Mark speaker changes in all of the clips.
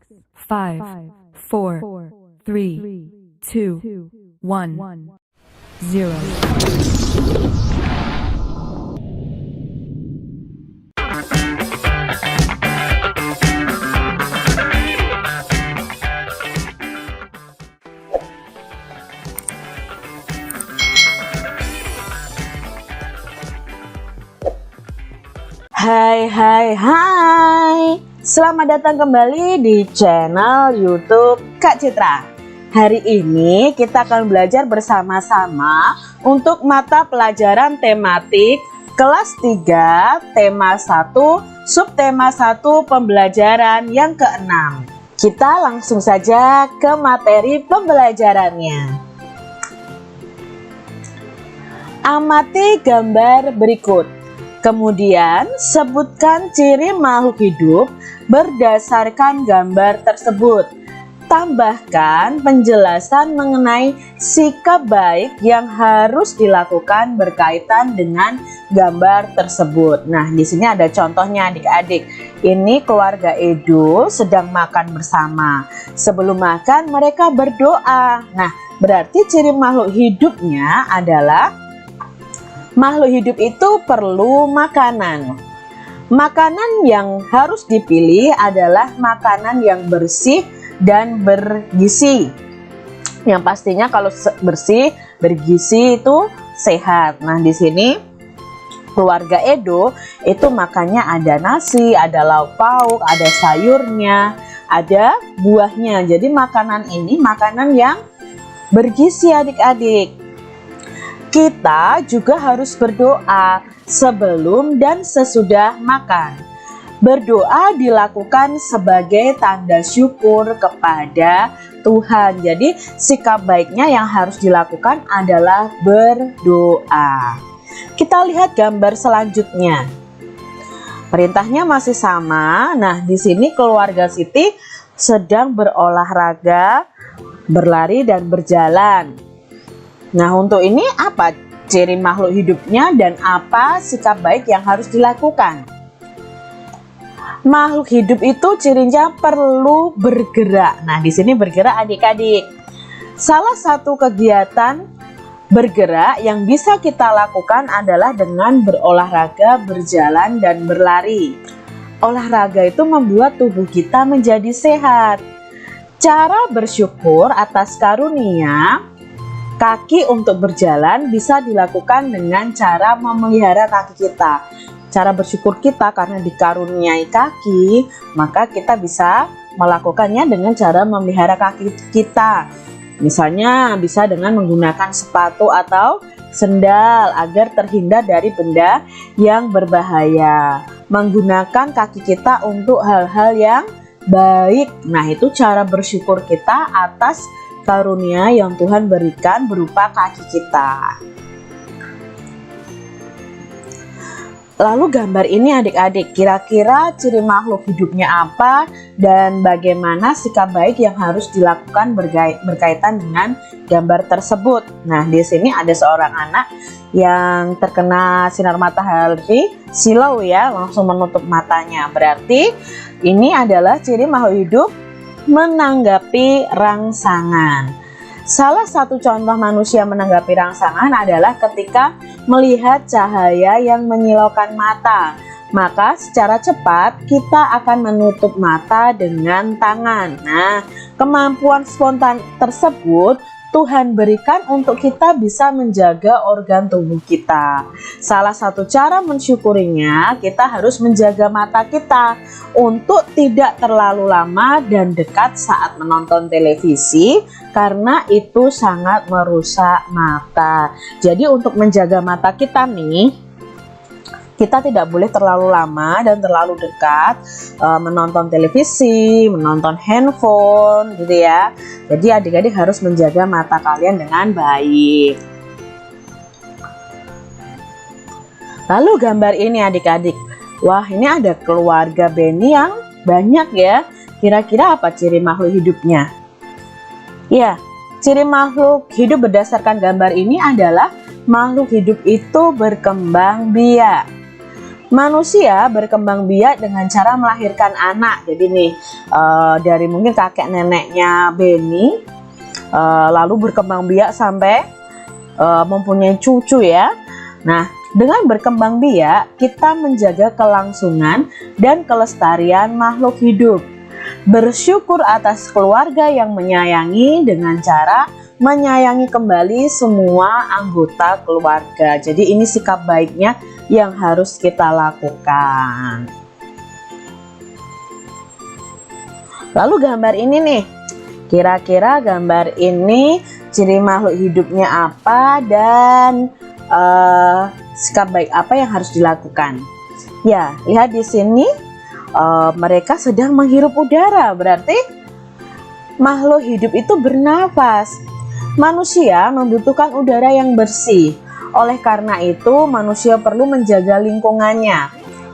Speaker 1: 5, 4, 3, 2, 1, 0.
Speaker 2: Hai, selamat datang kembali di channel YouTube Kak Citra. Hari ini kita akan belajar bersama-sama untuk mata pelajaran tematik kelas 3, tema 1, subtema 1, pembelajaran yang ke-6. Kita langsung saja ke materi pembelajarannya. Amati gambar berikut. Kemudian, sebutkan ciri makhluk hidup berdasarkan gambar tersebut. Tambahkan penjelasan mengenai sikap baik yang harus dilakukan berkaitan dengan gambar tersebut. Nah, di sini ada contohnya adik-adik. Ini keluarga Edo sedang makan bersama. Sebelum makan, mereka berdoa. Nah, berarti ciri makhluk hidupnya adalah makhluk hidup itu perlu makanan. Makanan yang harus dipilih adalah makanan yang bersih dan bergizi. Yang pastinya kalau bersih, bergizi itu sehat. Nah, di sini keluarga Edo itu makannya ada nasi, ada lauk pauk, ada sayurnya, ada buahnya. Jadi makanan ini makanan yang bergizi adik-adik. Kita juga harus berdoa sebelum dan sesudah makan. Berdoa dilakukan sebagai tanda syukur kepada Tuhan. Jadi sikap baiknya yang harus dilakukan adalah berdoa. Kita lihat gambar selanjutnya. Perintahnya masih sama. Nah, di sini keluarga Siti sedang berolahraga, berlari dan berjalan. Nah, untuk ini apa ciri makhluk hidupnya dan apa sikap baik yang harus dilakukan? Makhluk hidup itu cirinya perlu bergerak. Nah, di sini bergerak adik-adik. Salah satu kegiatan bergerak yang bisa kita lakukan adalah dengan berolahraga, berjalan, dan berlari. Olahraga itu membuat tubuh kita menjadi sehat. Cara bersyukur atas karunia kaki untuk berjalan bisa dilakukan dengan cara memelihara kaki kita. Cara bersyukur kita karena dikaruniai kaki, maka kita bisa melakukannya dengan cara memelihara kaki kita. Misalnya bisa dengan menggunakan sepatu atau sendal agar terhindar dari benda yang berbahaya. Menggunakan kaki kita untuk hal-hal yang baik. Nah, itu cara bersyukur kita atas karunia yang Tuhan berikan berupa kaki kita. Lalu gambar ini adik-adik, kira-kira ciri makhluk hidupnya apa dan bagaimana sikap baik yang harus dilakukan berkaitan dengan gambar tersebut. Nah, di sini ada seorang anak yang terkena sinar matahari silau ya, langsung menutup matanya. Berarti ini adalah ciri makhluk hidup menanggapi rangsangan. Salah satu contoh manusia menanggapi rangsangan adalah ketika melihat cahaya yang menyilaukan mata. Maka secara cepat kita akan menutup mata dengan tangan. Nah, kemampuan spontan tersebut Tuhan berikan untuk kita bisa menjaga organ tubuh kita. Salah satu cara mensyukurinya, kita harus menjaga mata kita untuk tidak terlalu lama dan dekat saat menonton televisi, karena itu sangat merusak mata. Jadi untuk menjaga mata kita nih, kita tidak boleh terlalu lama dan terlalu dekat menonton televisi, menonton handphone gitu ya. Jadi adik-adik harus menjaga mata kalian dengan baik. Lalu gambar ini adik-adik. Wah, ini ada keluarga Beni yang banyak ya. Kira-kira apa ciri makhluk hidupnya? Ya, ciri makhluk hidup berdasarkan gambar ini adalah makhluk hidup itu berkembang biak. Manusia berkembang biak dengan cara melahirkan anak. Jadi nih, dari mungkin kakek neneknya Beni, lalu berkembang biak sampai mempunyai cucu ya. Nah, dengan berkembang biak kita menjaga kelangsungan dan kelestarian makhluk hidup. Bersyukur atas keluarga yang menyayangi dengan cara menyayangi kembali semua anggota keluarga. Jadi ini sikap baiknya yang harus kita lakukan. Lalu gambar ini nih, kira-kira gambar ini ciri makhluk hidupnya apa dan sikap baik apa yang harus dilakukan? Ya, lihat di sini mereka sedang menghirup udara, berarti makhluk hidup itu bernafas. Manusia membutuhkan udara yang bersih. Oleh karena itu, manusia perlu menjaga lingkungannya.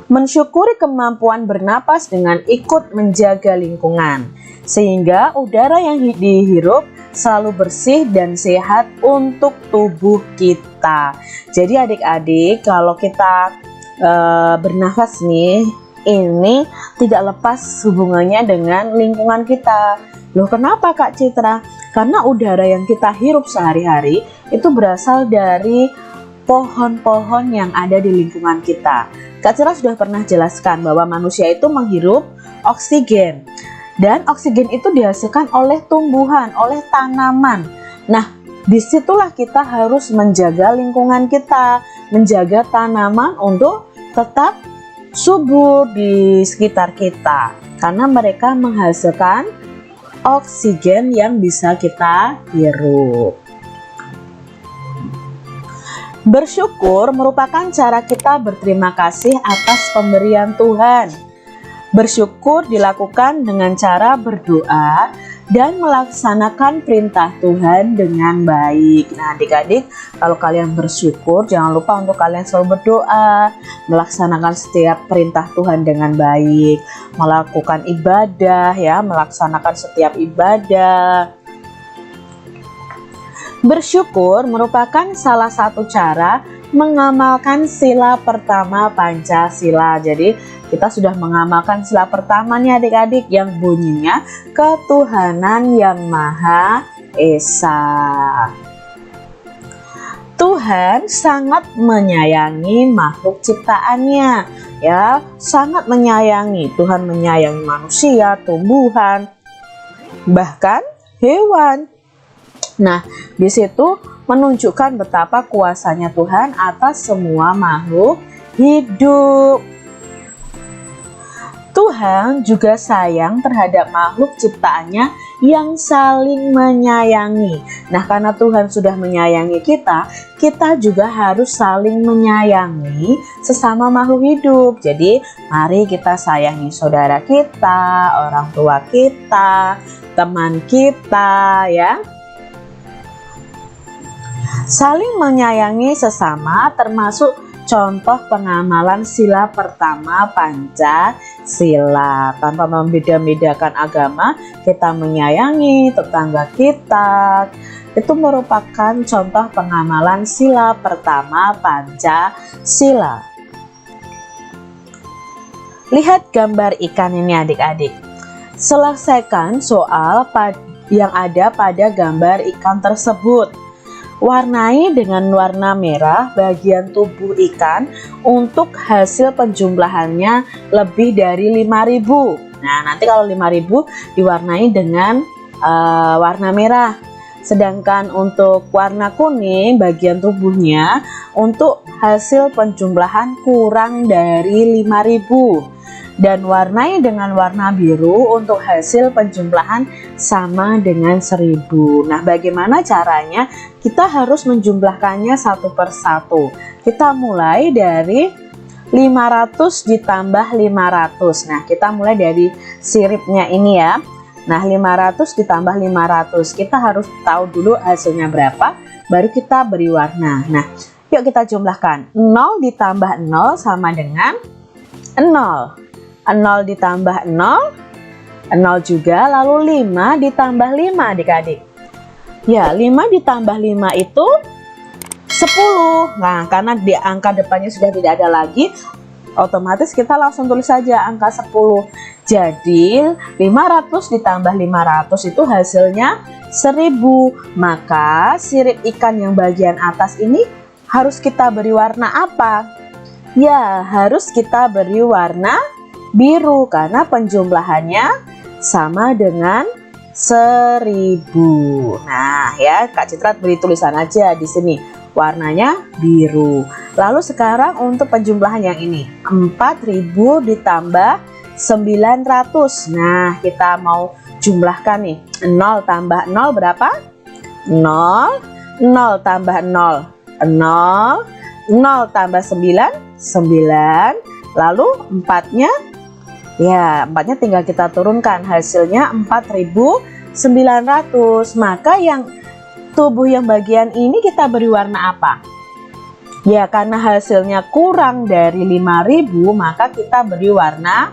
Speaker 2: Mensyukuri kemampuan bernapas dengan ikut menjaga lingkungan, sehingga udara yang dihirup selalu bersih dan sehat untuk tubuh kita. Jadi adik-adik, kalau kita bernafas nih, ini tidak lepas hubungannya dengan lingkungan kita. Loh, kenapa Kak Citra? Karena udara yang kita hirup sehari-hari itu berasal dari pohon-pohon yang ada di lingkungan kita. Kak Citra sudah pernah jelaskan bahwa manusia itu menghirup oksigen, dan oksigen itu dihasilkan oleh tumbuhan, oleh tanaman. Nah, disitulah kita harus menjaga lingkungan kita, menjaga tanaman untuk tetap subur di sekitar kita, karena mereka menghasilkan oksigen yang bisa kita hirup. Bersyukur merupakan cara kita berterima kasih atas pemberian Tuhan. Bersyukur dilakukan dengan cara berdoa dan melaksanakan perintah Tuhan dengan baik. Nah, adik-adik, kalau kalian bersyukur, jangan lupa untuk kalian selalu berdoa, melaksanakan setiap perintah Tuhan dengan baik, melakukan ibadah ya, melaksanakan setiap ibadah. Bersyukur merupakan salah satu cara mengamalkan sila pertama Pancasila. Jadi kita sudah mengamalkan sila pertama nih adik-adik, yang bunyinya ketuhanan yang Maha Esa. Tuhan sangat menyayangi makhluk ciptaannya, ya, sangat menyayangi. Tuhan menyayangi manusia, tumbuhan, bahkan hewan. Nah, di situ menunjukkan betapa kuasanya Tuhan atas semua makhluk hidup. Tuhan juga sayang terhadap makhluk ciptaannya yang saling menyayangi. Nah, karena Tuhan sudah menyayangi kita, kita juga harus saling menyayangi sesama makhluk hidup. Jadi, mari kita sayangi saudara kita, orang tua kita, teman kita, ya. Saling menyayangi sesama termasuk contoh pengamalan sila pertama Pancasila. Tanpa membeda-bedakan agama, kita menyayangi tetangga kita. Itu merupakan contoh pengamalan sila pertama Pancasila. Lihat gambar ikan ini adik-adik. Selesaikan soal yang ada pada gambar ikan tersebut. Warnai dengan warna merah bagian tubuh ikan untuk hasil penjumlahannya lebih dari 5.000. Nah, nanti kalau 5.000 diwarnai dengan warna merah. Sedangkan untuk warna kuning bagian tubuhnya untuk hasil penjumlahan kurang dari 5.000. Dan warnai dengan warna biru untuk hasil penjumlahan sama dengan 1.000. Nah, bagaimana caranya? Kita harus menjumlahkannya satu persatu. Kita mulai dari 500 ditambah 500. Nah, kita mulai dari siripnya ini ya. Nah, 500 ditambah 500. Kita harus tahu dulu hasilnya berapa, baru kita beri warna. Nah, yuk kita jumlahkan. 0 ditambah 0 sama dengan 0. 0 ditambah 0, 0 juga, lalu 5 ditambah 5 adik-adik. Ya, 5 ditambah 5 itu 10. Nah, karena di angka depannya sudah tidak ada lagi, otomatis kita langsung tulis saja angka 10. Jadi 500 ditambah 500 itu hasilnya 1000. Maka sirip ikan yang bagian atas ini harus kita beri warna apa? Ya, harus kita beri warna biru karena penjumlahannya sama dengan 1000. Nah, ya Kak Citra beri tulisan aja di sini. Warnanya biru. Lalu sekarang untuk penjumlahan yang ini. 4000 ditambah 900. Nah, kita mau jumlahkan nih. 0 tambah 0 berapa? 0. 0 tambah 0. 0. 0 tambah 9. 9. Lalu 4-nya, ya 4-nya tinggal kita turunkan. Hasilnya 4900. Maka yang tubuh yang bagian ini kita beri warna apa? Ya, karena hasilnya kurang dari 5000, maka kita beri warna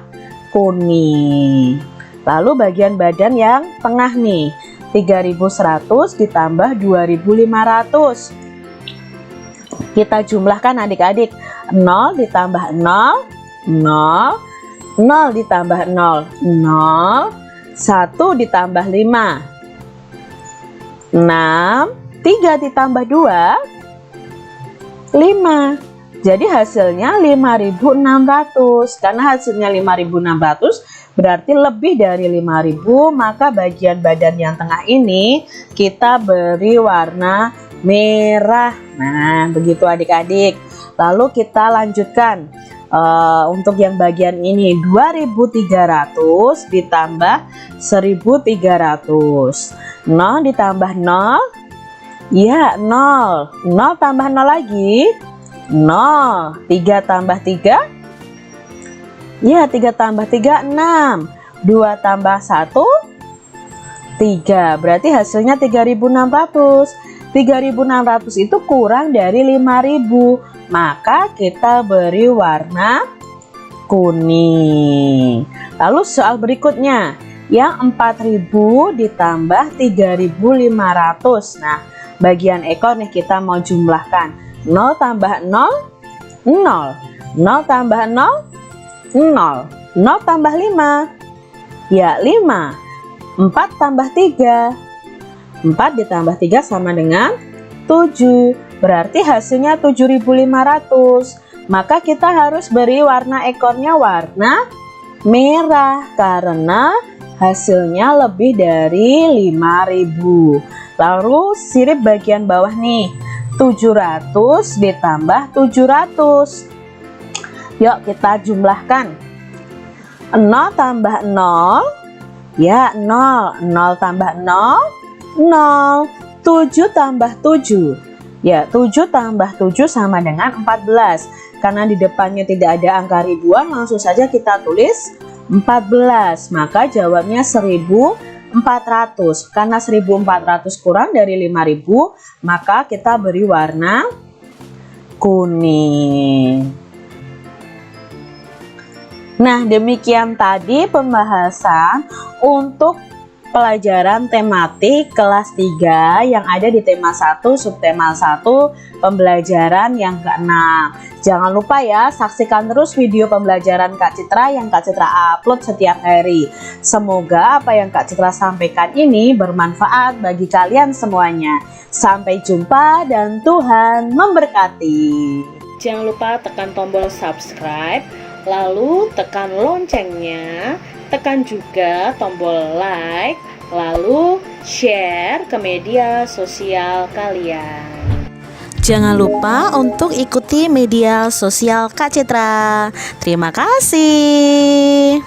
Speaker 2: kuning. Lalu bagian badan yang tengah nih, 3100 ditambah 2500. Kita jumlahkan adik-adik. 0 ditambah 0, 0. 0 ditambah 0, 0. 1 ditambah 5, 6. 3 ditambah 2, 5. Jadi hasilnya 5600. Karena hasilnya 5600 berarti lebih dari 5000, maka bagian badan yang tengah ini kita beri warna merah. Nah, begitu adik-adik. Lalu kita lanjutkan. Untuk yang bagian ini 2300 ditambah 1300. 0 ditambah 0, ya 0. 0 tambah 0 lagi, 0. 3 tambah 3, ya 3 tambah 3, 6. 2 tambah 1, 3. Berarti hasilnya 3600. 3600 itu kurang dari 5000. Maka kita beri warna kuning. Lalu soal berikutnya, yang 4000 ditambah 3500. Nah, bagian ekor nih kita mau jumlahkan. 0 tambah 0, 0. 0 tambah 0, 0. 0 tambah 5, ya 5. 4 tambah 3, 4 ditambah 3 sama dengan 7. Berarti hasilnya 7500. Maka kita harus beri warna ekornya warna merah karena hasilnya lebih dari 5000. Lalu sirip bagian bawah nih, 700 ditambah 700. Yuk kita jumlahkan. 0 tambah 0, ya 0. 0 tambah 0, 0. 7 tambah 7, ya 7 tambah 7 sama dengan 14. Karena di depannya tidak ada angka ribuan, langsung saja kita tulis 14. Maka jawabnya 1400. Karena 1400 kurang dari 5000, maka kita beri warna kuning. Nah, demikian tadi pembahasan untuk pelajaran tematik kelas 3 yang ada di tema 1 subtema 1 pembelajaran yang ke-6. Jangan lupa ya, saksikan terus video pembelajaran Kak Citra yang Kak Citra upload setiap hari. Semoga apa yang Kak Citra sampaikan ini bermanfaat bagi kalian semuanya. Sampai jumpa dan Tuhan memberkati. Jangan lupa tekan tombol subscribe, lalu tekan loncengnya. Tekan juga tombol like, lalu share ke media sosial kalian.
Speaker 3: Jangan lupa untuk ikuti media sosial Kak Citra. Terima kasih.